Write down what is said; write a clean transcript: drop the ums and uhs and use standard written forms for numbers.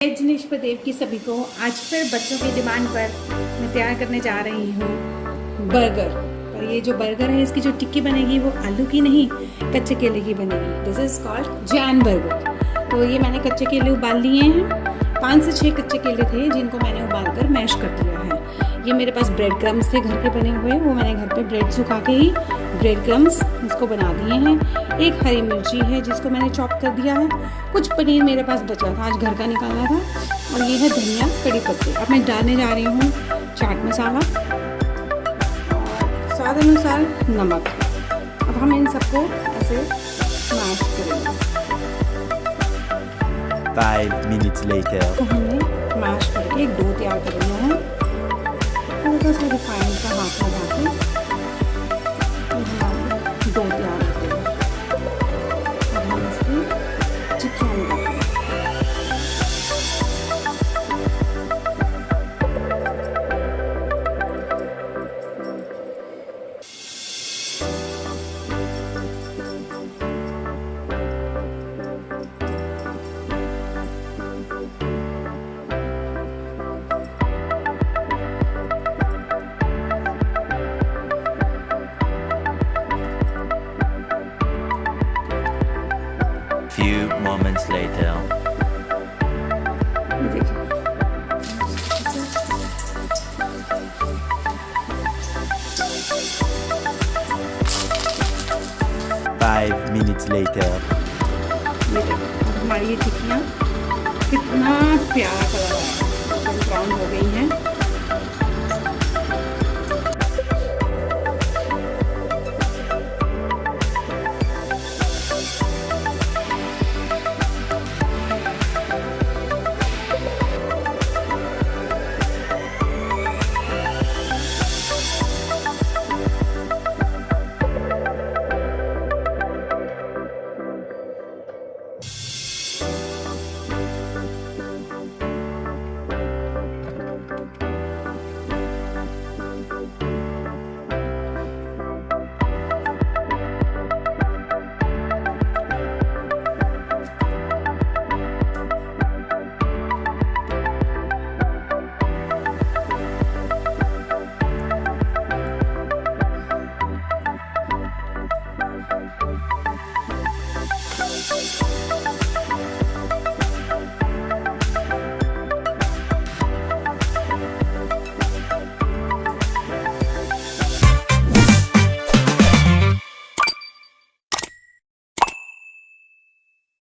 मैं जिनेश पदेव की सभी को आज फिर बच्चों की डिमांड पर मैं तैयार करने जा रही हूँ बर्गर। पर ये जो बर्गर है इसकी जो टिक्की बनेगी वो आलू की नहीं कच्चे केले की बनेगी। This is called Jain burger. तो ये मैंने कच्चे केले उबाल लिए हैं। 5 से 6 कच्चे केले थे जिनको मैंने उबाल कर मैश कर दिया है। ये मेरे पास ब्रेड क्रम्स थे घर के बने हुए, वो मैंने घर पे ब्रेड सुखा के ही ब्रेड क्रम्स इसको बना दिए हैं। एक हरी मिर्ची है जिसको मैंने चॉप कर दिया है। कुछ पनीर मेरे पास बचा था, आज घर का निकाला था। और ये है धनिया, कड़ी पत्ते। अब मैं डालने जा रही हूँ चाट मसाला और स्वाद अनुसार नमक। अब हम इन सबको ऐसे मैश करेंगे। 5 minutes later. तो हमने मैश करके एक डो तैयार कर लिया है। हल्का सा रिफाइंड का हाथ लगा के डो तैयार कर देंगे। अब हम इसकी चिक्कियाँ निकालेंगे। Few moments later. ये देखिए, 5 minutes later. ये देखिए अब हमारी ये टिक्कियाँ कितना प्यारा कलर है, ब्राउन हो गई हैं।